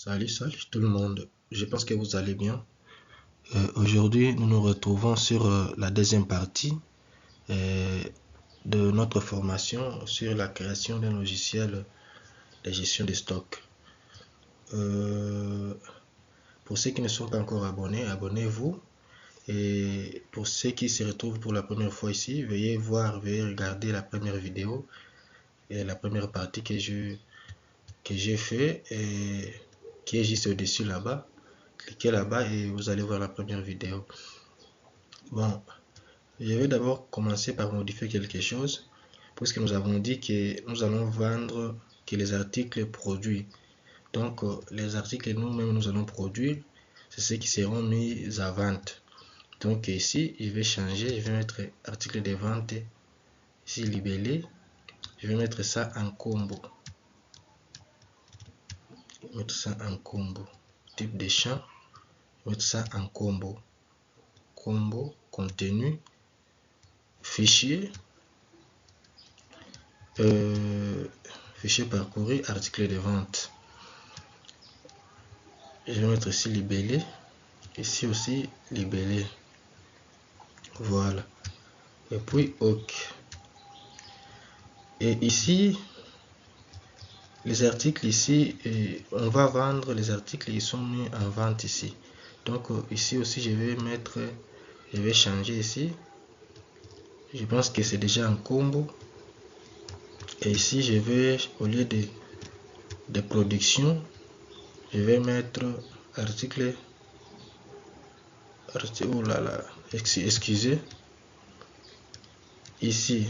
Salut tout le monde. Je pense que vous allez bien. Aujourd'hui, nous nous retrouvons sur la deuxième partie de notre formation sur la création d'un logiciel de gestion de stock. Pour ceux qui ne sont pas encore abonnés, abonnez-vous. Et pour ceux qui se retrouvent pour la première fois ici, veuillez regarder la première vidéo et la première partie que j'ai fait et qui est juste au-dessus là-bas. Cliquez là-bas et vous allez voir la première vidéo. Bon, je vais d'abord commencer par modifier quelque chose, puisque nous avons dit que nous allons vendre que les articles produits. Donc, les articles nous-mêmes nous allons produire, c'est ceux qui seront mis à vente. Donc ici, je vais changer, je vais mettre article de vente, ici libellé, je vais mettre ça en combo. Mettre ça en combo. Type de champ, mettre ça en combo. Combo, contenu, fichier, fichier parcouru, article de vente. Je vais mettre ici libellé, ici aussi libellé. Voilà. Et puis OK. Et ici, les articles ici, on va vendre les articles, ils sont mis en vente ici. Donc ici aussi, je vais changer ici. Je pense que c'est déjà un combo. Et ici, je vais, au lieu de production, je vais mettre article. Oh là là, excusez. Ici,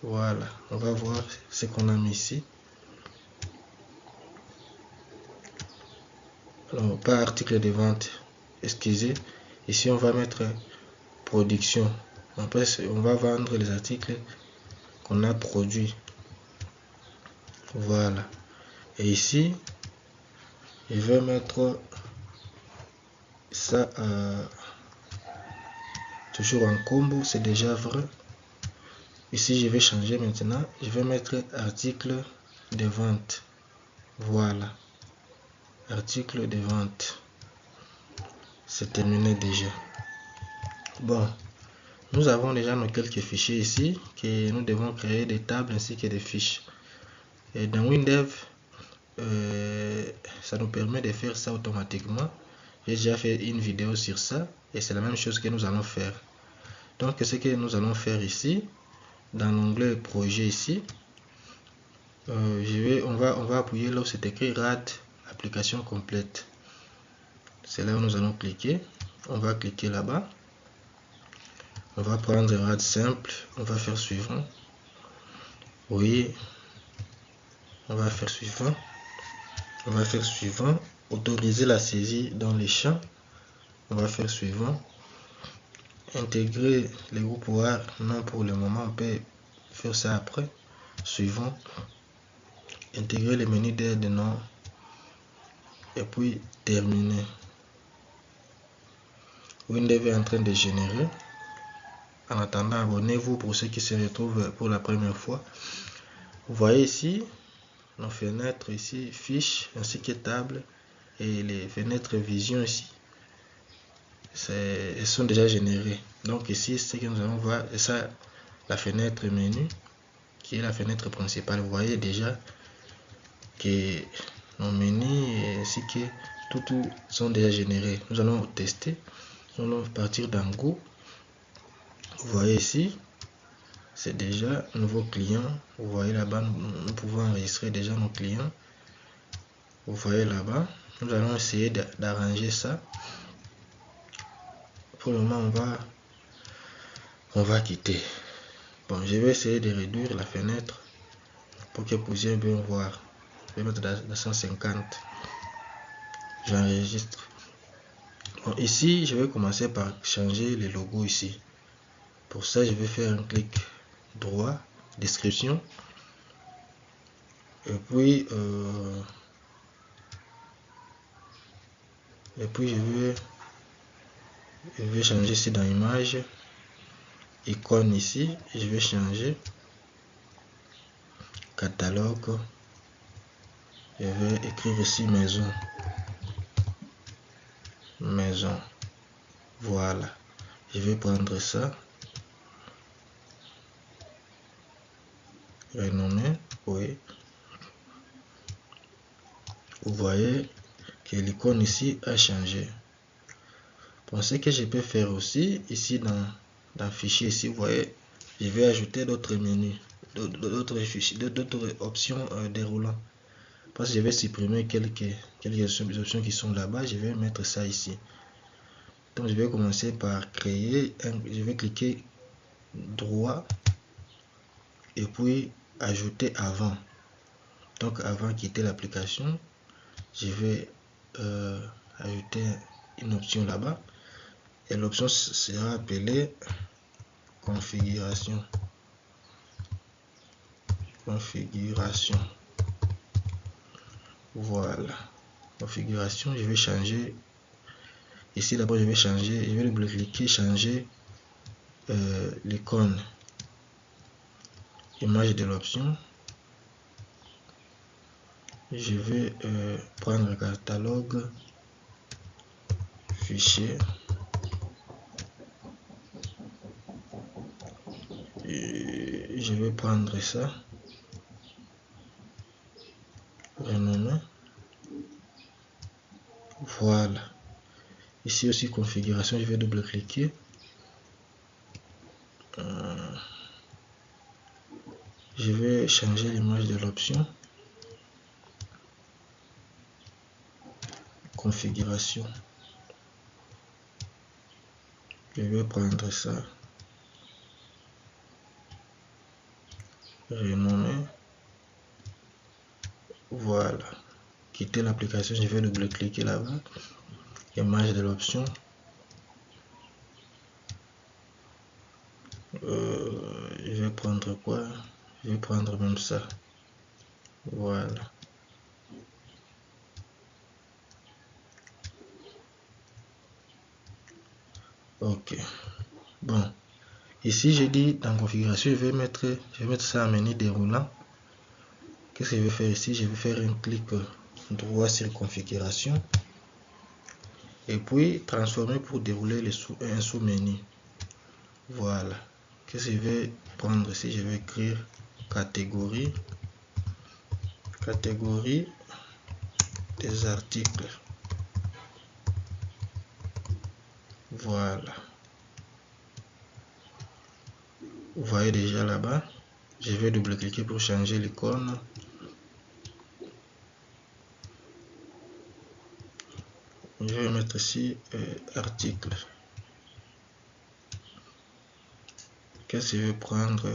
voilà, on va voir ce qu'on a mis ici. Alors, pas article de vente, excusez. Ici, on va mettre production. Après, on va vendre les articles qu'on a produits. Voilà. Et ici, je vais mettre ça toujours en combo, c'est déjà vrai. Ici, je vais changer maintenant. Je vais mettre article de vente. Voilà. Article de vente. C'est terminé déjà. Bon, nous avons déjà nos quelques fichiers ici que nous devons créer des tables ainsi que des fiches. Et dans WinDev, ça nous permet de faire ça automatiquement. J'ai déjà fait une vidéo sur ça et c'est la même chose que nous allons faire. Donc ce que nous allons faire ici, dans l'onglet projet ici, on va appuyer là où c'est écrit RAD application complète. C'est là où nous allons cliquer. On va cliquer là-bas. On va prendre RAD simple. On va faire suivant. Oui. On va faire suivant. On va faire suivant. Autoriser la saisie dans les champs. On va faire suivant. Intégrer les groupes OR. Non, pour le moment, on peut faire ça après. Suivant. Intégrer les menus d'aide. Non. Et puis terminer. WinDev est en train de générer. En attendant, abonnez-vous pour ceux qui se retrouvent pour la première fois. Vous voyez ici nos fenêtres ici, fiches ainsi que table et les fenêtres vision ici. Elles sont déjà générées. Donc ici, ce que nous allons voir, c'est ça, la fenêtre menu qui est la fenêtre principale. Vous voyez déjà que nos menus ainsi que tout sont déjà générés. Nous allons tester. Nous allons partir dans Go. Vous voyez ici, c'est déjà un nouveau client. Vous voyez là-bas, nous pouvons enregistrer déjà nos clients. Vous voyez là-bas, nous allons essayer d'arranger ça. Pour le moment, on va quitter. Bon, je vais essayer de réduire la fenêtre pour que vous puissiez bien voir. Je vais mettre dans 150. J'enregistre. Bon, ici, je vais commencer par changer les logos ici. Pour ça, je vais faire un clic droit, description. Et puis je vais changer ici dans image, icône ici, je vais changer catalogue, Je vais écrire ici maison. Maison. Voilà. Je vais prendre ça. Renommer. Oui. Vous voyez que l'icône ici a changé. Bon, ce que je peux faire aussi, ici dans fichier, ici, vous voyez, je vais ajouter d'autres menus, d'autres fichiers, d'autres options déroulant. Parce que je vais supprimer quelques options qui sont là-bas, je vais mettre ça ici. Donc je vais commencer par créer je vais cliquer droit et puis ajouter avant. Donc avant quitter l'application, je vais ajouter une option là-bas et l'option sera appelée configuration. Voilà, configuration. Je vais changer ici d'abord, je vais double-cliquer, changer l'icône image de l'option. Je vais prendre le catalogue fichier et je vais prendre ça, renommer. Voilà, ici aussi configuration, je vais double-cliquer, je vais changer l'image de l'option, configuration, je vais prendre ça, renommer. Voilà, quitter l'application, je vais double-cliquer là-bas, image de l'option, je vais prendre quoi? Je vais prendre même ça. Voilà. Ok. Bon. Ici, j'ai dit dans configuration, je vais mettre ça en menu déroulant. Qu'est-ce que je vais faire ici? Je vais faire un clic droit sur configuration. Et puis, transformer pour dérouler un sous-menu. Voilà. Qu'est-ce que je vais prendre ici? Je vais écrire catégorie. Catégorie des articles. Voilà. Vous voyez déjà là-bas. Je vais double-cliquer pour changer l'icône. Je vais mettre ici article. Qu'est-ce que je vais prendre?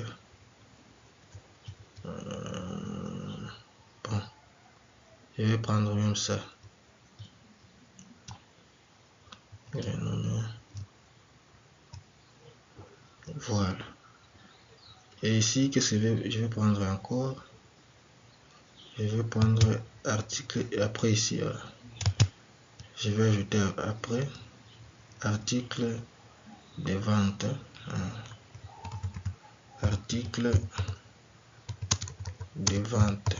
Bon, je vais prendre même ça. Voilà. Et ici, qu'est-ce que je vais prendre encore? Je vais prendre article et après ici, je vais ajouter après article de vente. Article de vente.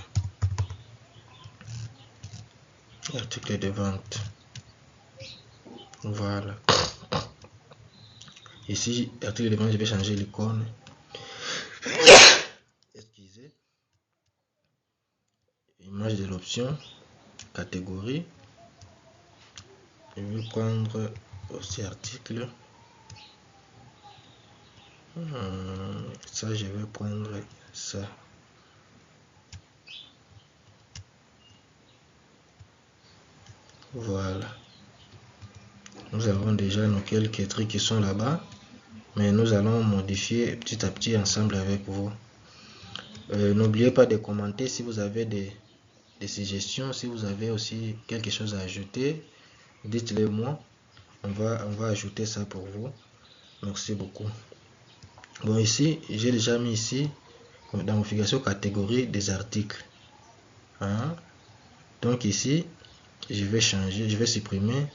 Article de vente. Voilà. Ici, article de vente, je vais changer l'icône. Excusez. Image de l'option, catégorie. Je vais prendre aussi article. Ça, je vais prendre ça. Voilà. Nous avons déjà nos quelques trucs qui sont là-bas. Mais nous allons modifier petit à petit ensemble avec vous. N'oubliez pas de commenter si vous avez des suggestions, si vous avez aussi quelque chose à ajouter, dites-le moi. On va ajouter ça pour vous. Merci beaucoup. Bon, ici, j'ai déjà mis ici dans configuration catégorie des articles. Donc ici, je vais changer, je vais supprimer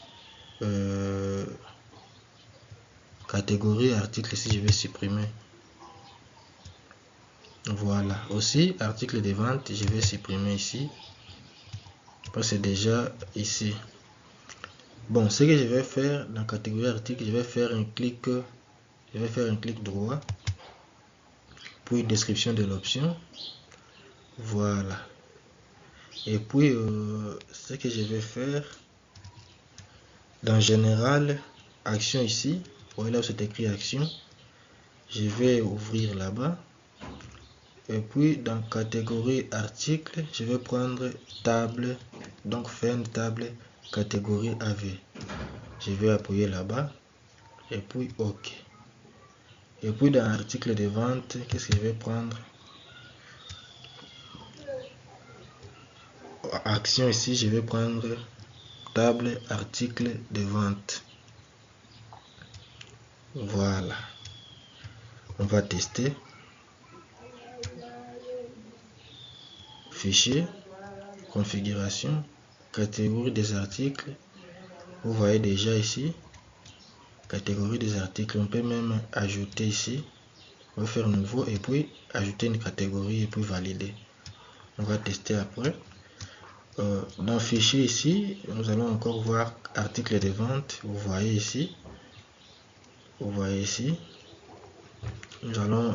catégorie article. Ici, je vais supprimer. Voilà. Aussi, article de vente, je vais supprimer ici. c'est déjà ici. Bon, ce que je vais faire dans la catégorie article, je vais faire un clic droit, puis description de l'option. Voilà. Et puis ce que je vais faire dans général, action ici, vous voyez là où c'est écrit action, je vais ouvrir là-bas. Et puis dans catégorie article, je vais prendre table, donc fin de table catégorie AV. Je vais appuyer là-bas et puis OK. Et puis dans article de vente, qu'est-ce que je vais prendre? Action ici, je vais prendre table article de vente. Voilà. On va tester. Fichier, configuration, catégorie des articles. Vous voyez déjà ici, catégorie des articles. On peut même ajouter ici. On va faire nouveau et puis ajouter une catégorie et puis valider. On va tester après. Dans fichier ici, nous allons encore voir article de vente. Vous voyez ici. Nous allons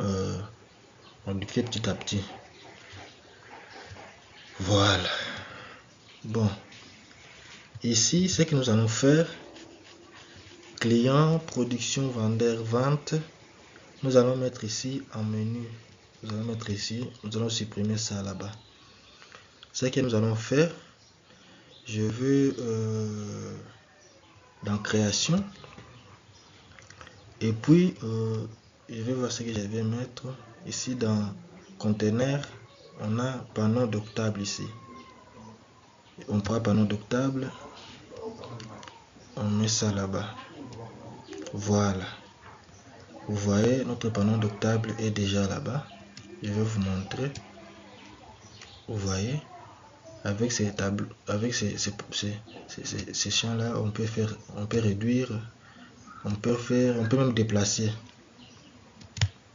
modifier petit à petit. Voilà. Bon. Ici, ce que nous allons faire, client, production, vendeur, vente. Nous allons mettre ici en menu. Nous allons supprimer ça là-bas. Ce que nous allons faire, je veux dans création. Et puis, je vais voir ce que je vais mettre ici dans conteneur. On a panneau d'octable ici. On prend panneau d'octable. On met ça là-bas. Voilà. Vous voyez, notre panneau d'octable est déjà là-bas. Je vais vous montrer. Vous voyez, avec ces tableaux, avec ces champs là, on peut réduire, on peut même déplacer.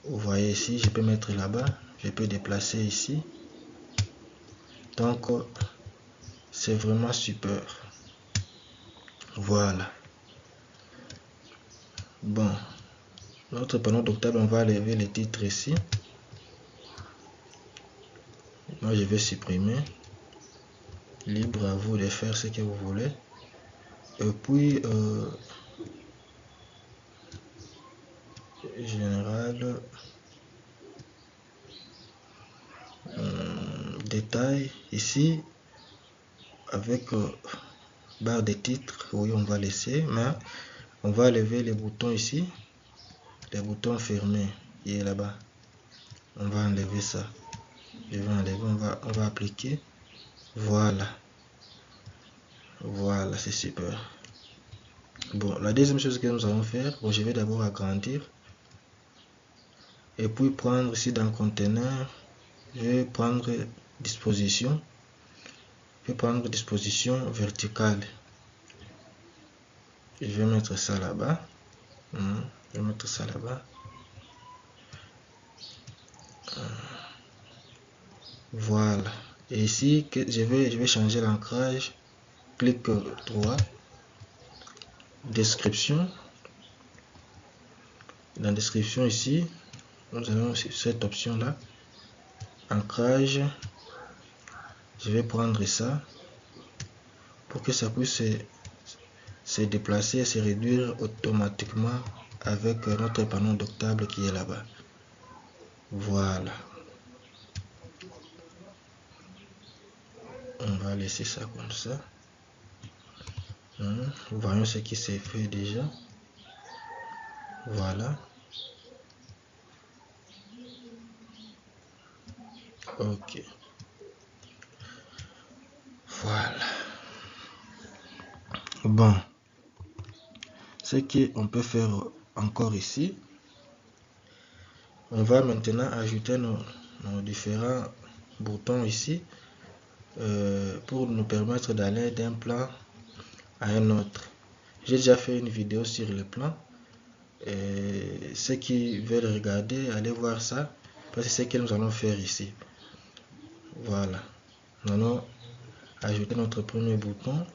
Vous voyez ici, je peux mettre là-bas, je peux déplacer ici. Donc c'est vraiment super. Voilà. Bon, notre panneau d'octable, on va enlever les titres ici. Moi je vais supprimer. Libre à vous de faire ce que vous voulez. Et puis général, détail ici avec barre de titres. Oui, on va laisser, mais on va lever les boutons ici, les boutons fermés. Il est là-bas. On va enlever ça. Je vais enlever. On va appliquer. Voilà. Voilà, c'est super. Bon, la deuxième chose que nous allons faire, bon, je vais d'abord agrandir et puis prendre ici dans le conteneur. Je vais prendre disposition. Je vais prendre disposition verticale. Je vais mettre ça là-bas. Je vais mettre ça là-bas. Voilà. Et ici, je vais changer l'ancrage. Clic droit. Description. Dans la description ici, nous allons sur cette option là. Ancrage. Je vais prendre ça pour que ça puisse se déplacer et se réduire automatiquement avec notre panneau d'octable qui est là-bas. Voilà. On va laisser ça comme ça. Voyons ce qui s'est fait déjà. Voilà. Ok. Voilà. Bon. Ce qu'on peut faire encore ici. On va maintenant ajouter nos différents boutons ici pour nous permettre d'aller d'un plan à un autre. J'ai déjà fait une vidéo sur le plan. Ceux qui veulent regarder, allez voir ça. Parce que c'est ce que nous allons faire ici. Voilà. Nous allons ajouter notre premier bouton.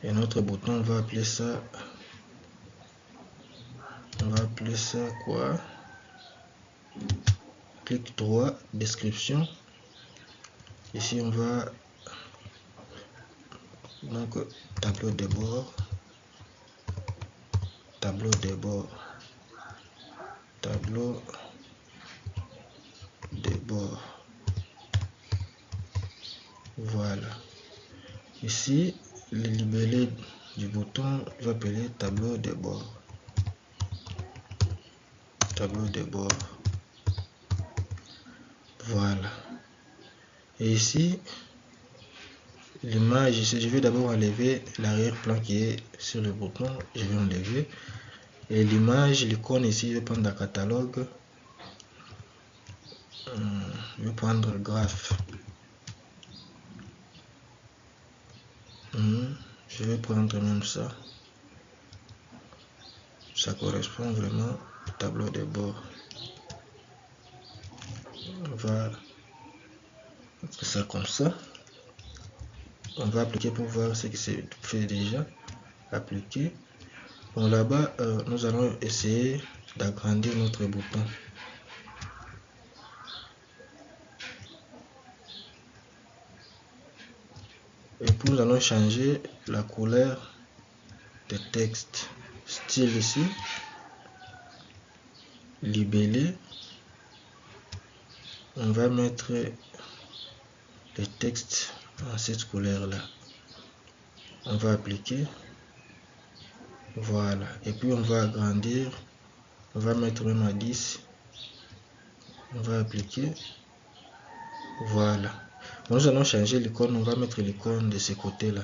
Et notre bouton, on va appeler ça quoi? Clic droit, description. Ici on va donc tableau de bord, tableau de bord, tableau de bord. Voilà. Ici le libellé du bouton, je vais appeler tableau de bord, tableau de bord. Voilà. Et ici l'image, je vais d'abord enlever l'arrière-plan qui est sur le bouton, je vais enlever. Et l'image, l'icône ici, je vais prendre le catalogue. Je vais prendre le graphe. Je vais prendre même ça. Ça correspond vraiment au tableau de bord. On va mettre ça comme ça. On va appliquer pour voir ce qui s'est fait déjà. Appliquer. Bon, là-bas, nous allons essayer d'agrandir notre bouton. Et puis nous allons changer la couleur de texte. Style ici. Libellé. On va mettre le texte en cette couleur là. On va appliquer. Voilà. Et puis on va agrandir. On va mettre même à 10. On va appliquer. Voilà. Nous allons changer l'icône. On va mettre l'icône de ce côté là.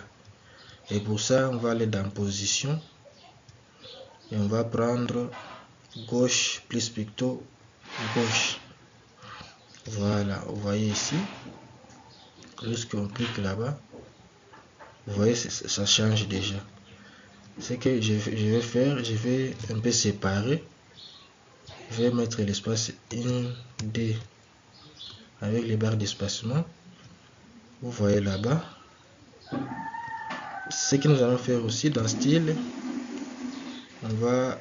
Et pour ça, on va aller dans position. Et on va prendre gauche plus picto gauche. Voilà. Vous voyez ici. Lorsqu'on clique là-bas. Vous voyez, ça change déjà. Ce que je vais faire, je vais un peu séparer. Je vais mettre l'espace 1D avec les barres d'espacement. Vous voyez là-bas. Ce que nous allons faire aussi dans style, on va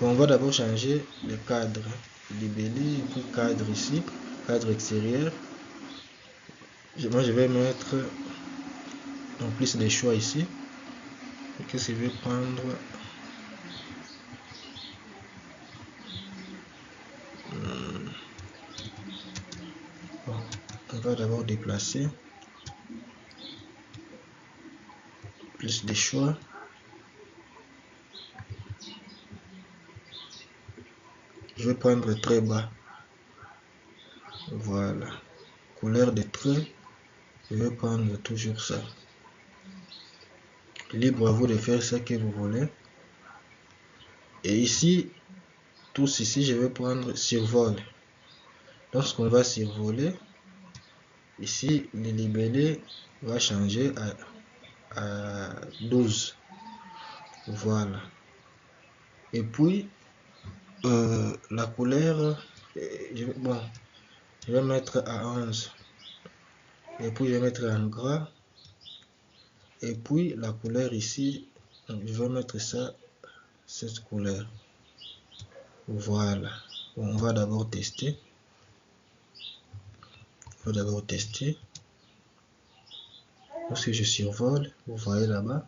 on va d'abord changer le cadre. Libellé, puis cadre ici, cadre extérieur. Moi je vais mettre en plus des choix ici. Qu'est-ce que je vais prendre? Bon, on va d'abord déplacer. Plus des choix. Je vais prendre très bas. Voilà. Couleur de trait. Je vais prendre toujours ça. Libre à vous de faire ce que vous voulez. Et ici, tous ici, je vais prendre survol. Lorsqu'on va survoler, ici, le libellé va changer à 12. Voilà. Et puis, la couleur, je vais mettre à 11. Et puis, je vais mettre en gras. Et puis, la couleur ici, je vais mettre ça, cette couleur. Voilà. Bon, on va d'abord tester. On va d'abord tester. Lorsque je survole, vous voyez là-bas.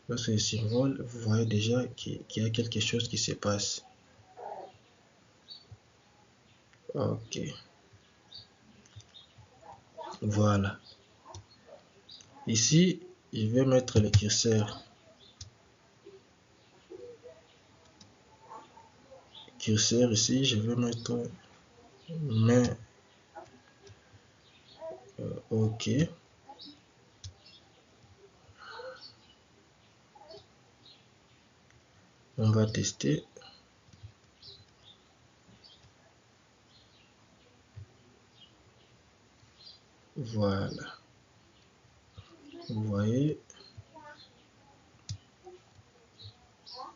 Lorsque je survole, vous voyez déjà qu'il y a quelque chose qui se passe. Ok. Voilà. Ici, je vais mettre le curseur. Curseur ici, je vais mettre main. Ok. On va tester. Voilà. Vous voyez.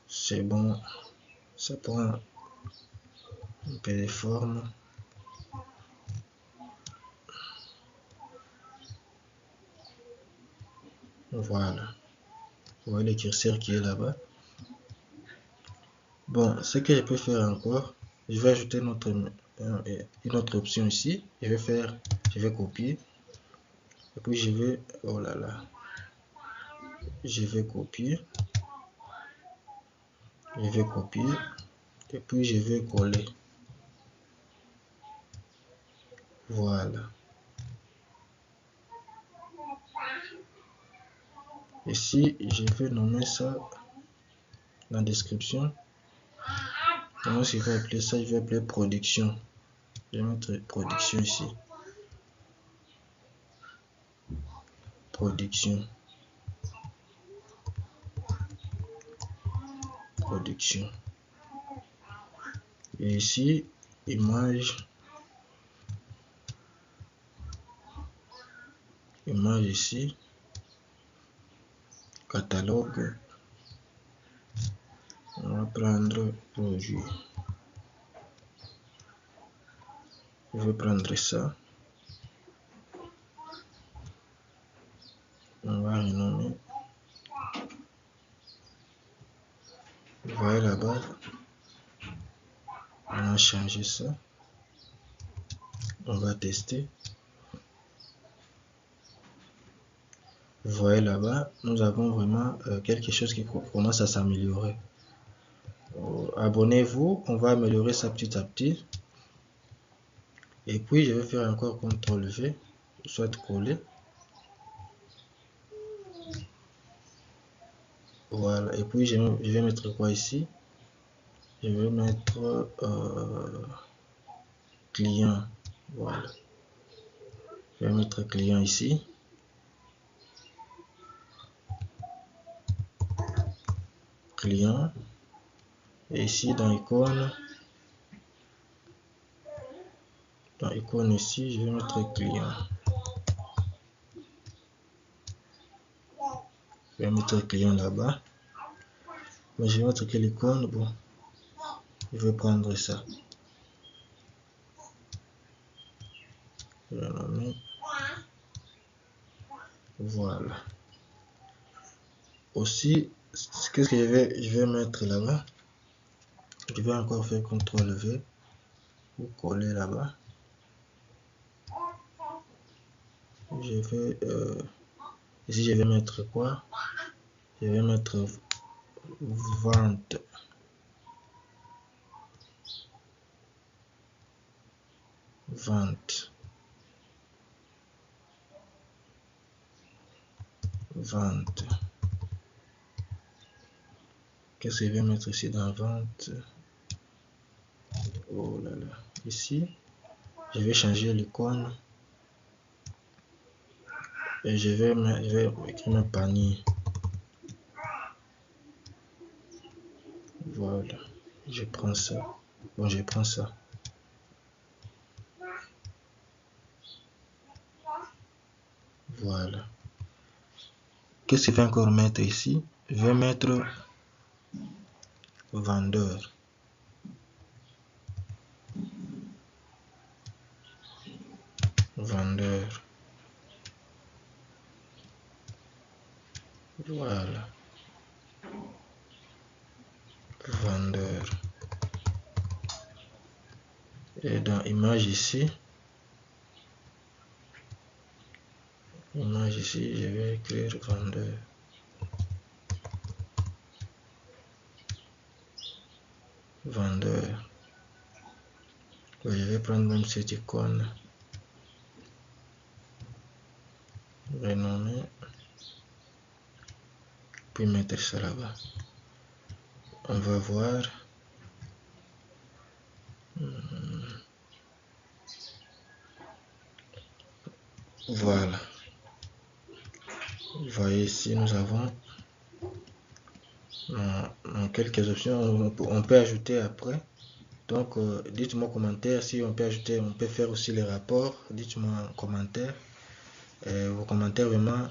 C'est bon. Ça prend un peu de forme. Voilà. Vous voyez le curseur qui est là-bas. Bon, ce que je peux faire encore, je vais ajouter une autre option ici. Je vais copier. Et puis je vais, oh là là, je vais copier. Je vais copier. Et puis je vais coller. Voilà. Ici, je vais nommer ça dans la description. Comment je vais appeler ça? Je vais appeler production. Je vais mettre production ici. Production. Production. Et ici, image. Image ici. Catalogue. On va prendre produit. Je vais prendre ça. On va renommer. Vous voyez là-bas. On va changer ça. On va tester. Vous voyez là-bas, nous avons vraiment quelque chose qui commence à s'améliorer. Abonnez-vous, on va améliorer ça petit à petit. Et puis je vais faire encore CTRL V, soit coller. Voilà, et puis je vais mettre quoi ici? Je vais mettre client. Voilà. Je vais mettre client ici. Client. Et ici dans icône. Dans icône ici, je vais mettre client. Je vais mettre client là-bas. Mais je vais mettre quelle icône? Bon. Je vais prendre ça. Je vais nommer. Voilà. Aussi, qu'est-ce que je vais mettre là-bas? Je vais encore faire CTRL V pour coller là-bas. Je vais ici je vais mettre quoi? Je vais mettre vente. Vente. Vente. Qu'est-ce que je vais mettre ici dans vente? Oh là là. Ici, je vais changer l'icône. Et je vais écrire un panier. Voilà. Je prends ça. Bon, je prends ça. Voilà. Qu'est-ce que je vais encore mettre ici? Je vais mettre vendeur. Vendeur. Voilà. Vendeur. Et dans image ici, je vais écrire vendeur. Vendeur. Je vais prendre même cette icône. Renommer. Puis mettre ça là-bas. On va voir. Voilà. Vous voyez ici, nous avons quelques options. On peut ajouter après. Donc, dites-moi en commentaire si on peut ajouter, on peut faire aussi les rapports. Dites-moi en commentaire. Vos commentaires, vraiment,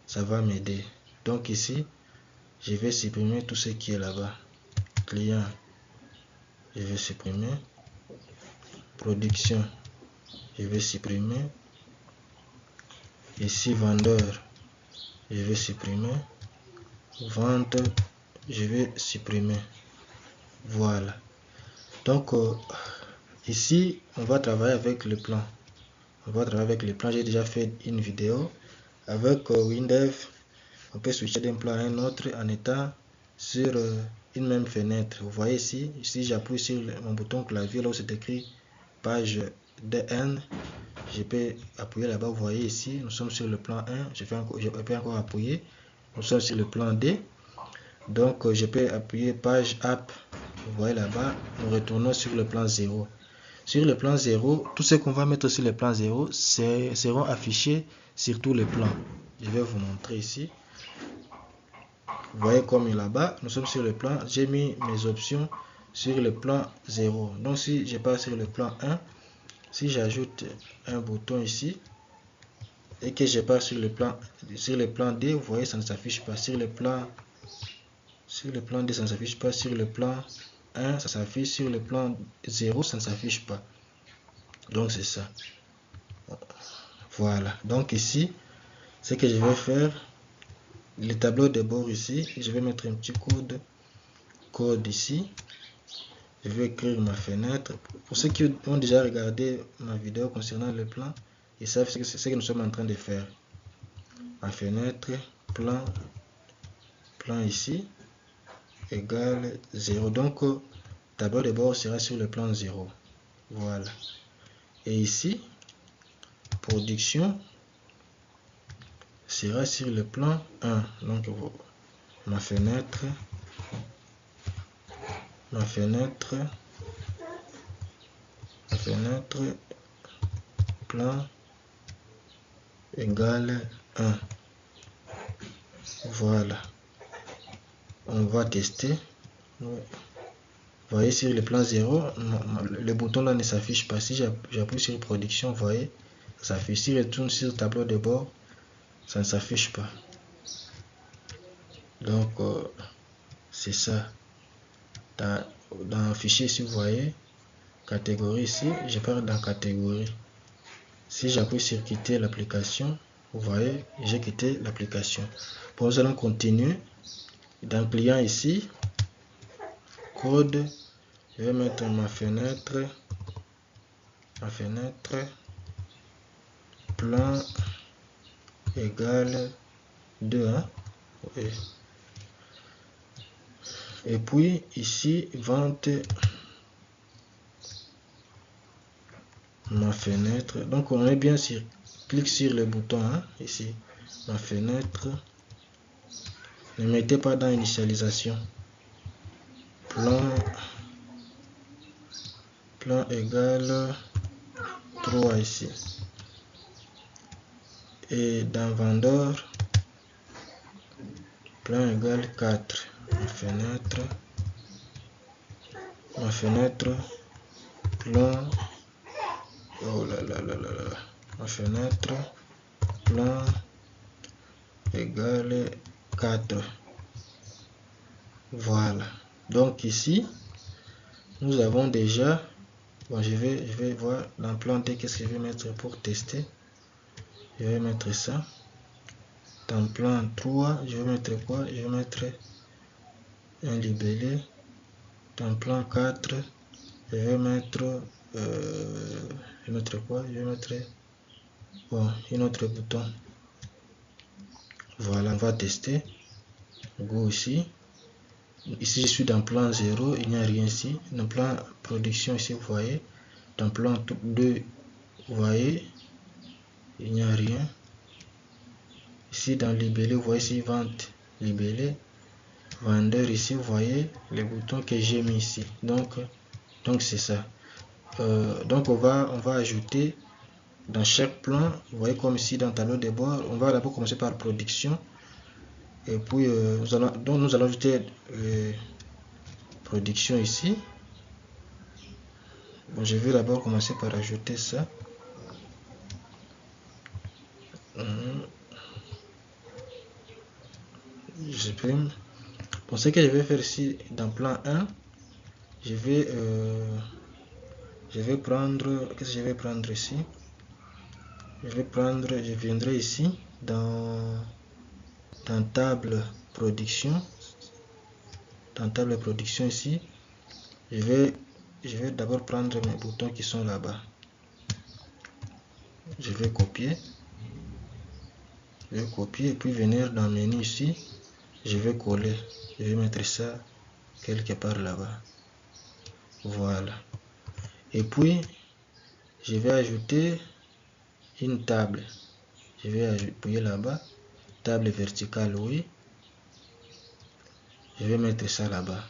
ça va m'aider. Donc ici, je vais supprimer tout ce qui est là-bas. Client, je vais supprimer. Production, je vais supprimer. Ici, vendeur, je vais supprimer. Vente, je vais supprimer. Voilà. Donc ici on va travailler avec le plan. On va travailler avec le plan. J'ai déjà fait une vidéo avec Windev. On peut switcher d'un plan à un autre en étant sur une même fenêtre. Vous voyez ici, si j'appuie sur mon bouton clavier là où c'est écrit page DN, je peux appuyer là-bas. Vous voyez ici, nous sommes sur le plan 1. Je peux encore appuyer. Nous sommes sur le plan D. Donc je peux appuyer page app. Vous voyez là-bas, nous retournons sur le plan 0. Sur le plan 0, tout ce qu'on va mettre sur le plan 0 seront affichés sur tous les plans. Je vais vous montrer ici. Vous voyez comme là-bas, nous sommes sur le plan. J'ai mis mes options sur le plan 0. Donc si je pars sur le plan 1, si j'ajoute un bouton ici et que je pars sur le plan D, vous voyez ça ne s'affiche pas. Sur le plan D, ça ne s'affiche pas. Sur le plan 1, ça s'affiche. Sur le plan 0, ça ne s'affiche pas. Donc c'est ça. Voilà. Donc ici, ce que je vais faire, le tableau de bord ici, je vais mettre un petit code ici. Je vais écrire ma fenêtre. Pour ceux qui ont déjà regardé ma vidéo concernant le plan, ils savent ce que nous sommes en train de faire. Ma fenêtre, plan ici, égale 0. Donc, tableau de bord sera sur le plan 0. Voilà. Et ici, production sera sur le plan 1. Donc, ma fenêtre, plan égale 1. Voilà. On va tester. Vous voyez sur le plan 0, le bouton là ne s'affiche pas. Si j'appuie sur production, vous voyez, ça s'affiche. Si je retourne sur le tableau de bord, ça ne s'affiche pas. Donc, c'est ça. Dans fichier ici, vous voyez, catégorie ici, je pars dans catégorie. Si j'appuie sur quitter l'application, vous voyez, j'ai quitté l'application. Bon, nous allons continuer. Dans client ici, code, je vais mettre ma fenêtre, plan égale 2. Hein? Et puis ici, vente, ma fenêtre. Donc on est bien sur, clique sur le bouton hein, ici, ma fenêtre. Ne mettez pas dans initialisation. Plan égale 3 ici. Et dans vendeur, plan égale 4. Ma fenêtre, plan, oh là là là là là, ma fenêtre, plan égale 4. Voilà. Donc ici, nous avons déjà, bon, je vais voir dans plan D qu'est-ce que je vais mettre pour tester. Je vais mettre ça. Dans plan 3, je vais mettre quoi? Je vais mettre un libellé. Dans plan 4, je vais mettre quoi? Je vais mettre bon, un autre bouton. Voilà, on va tester. Go ici. Ici, je suis dans plan 0, il n'y a rien ici. Dans plan production, ici, vous voyez. Dans plan 2, vous voyez, il n'y a rien. Ici, dans libellé, vous voyez ici, vente, libellé. Vendeur, ici, vous voyez les boutons que j'ai mis ici. Donc c'est ça. Donc, on va ajouter dans chaque plan, vous voyez comme ici dans le tableau de bord, on va d'abord commencer par production. Et puis, nous allons ajouter production ici. Bon, je vais d'abord commencer par ajouter ça. J'exprime. Bon, ce que je vais faire ici dans plan 1, je vais prendre, qu'est-ce que je vais prendre ici? Je viendrai ici dans dans table production, ici, je vais d'abord prendre mes boutons qui sont là-bas. Je vais copier et puis venir dans le menu ici, je vais coller, je vais mettre ça quelque part là-bas. Voilà. Et puis je vais ajouter une table. Je vais appuyer là-bas, table verticale, oui. Je vais mettre ça là-bas.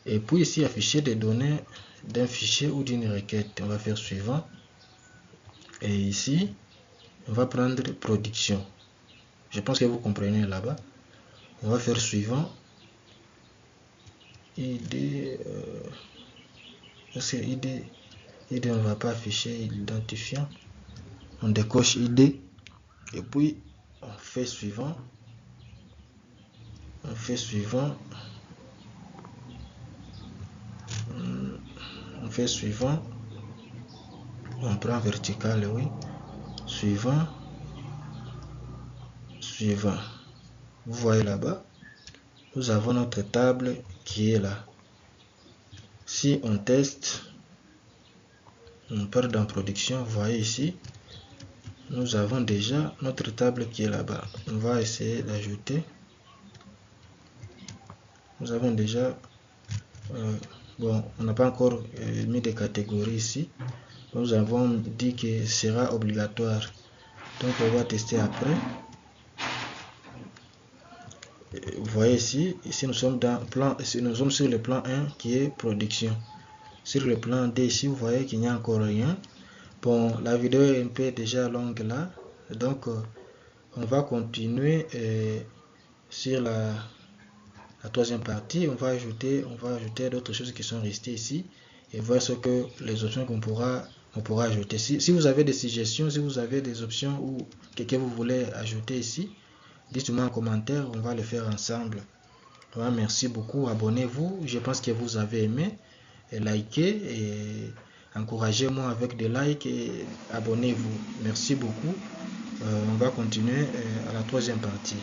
Et puis ici, afficher des données d'un fichier ou d'une requête. On va faire suivant. Et ici, on va prendre production. Je pense que vous comprenez là-bas. On va faire suivant. ID, parce que ID on ne va pas afficher l'identifiant. On décoche ID et puis on fait suivant. On fait suivant. On prend vertical, oui. Suivant. Vous voyez là-bas, nous avons notre table qui est là. Si on teste, on part dans production, vous voyez ici, nous avons déjà notre table qui est là-bas. On va essayer d'ajouter. Nous avons déjà, bon, on n'a pas encore mis des catégories ici. Nous avons dit que ce sera obligatoire. Donc on va tester après. Vous voyez ici nous sommes dans plan, nous sommes sur le plan 1 qui est production. Sur le plan 2 ici, vous voyez qu'il n'y a encore rien. Bon, la vidéo est un peu déjà longue là, donc on va continuer sur la troisième partie. On va ajouter d'autres choses qui sont restées ici et voir ce que les options qu'on pourra ajouter. Si vous avez des suggestions, si vous avez des options ou que vous voulez ajouter ici, dites-moi en commentaire, on va le faire ensemble. Voilà, merci beaucoup, abonnez-vous, je pense que vous avez aimé, et likez et encouragez-moi avec des likes et abonnez-vous. Merci beaucoup. On va continuer à la troisième partie.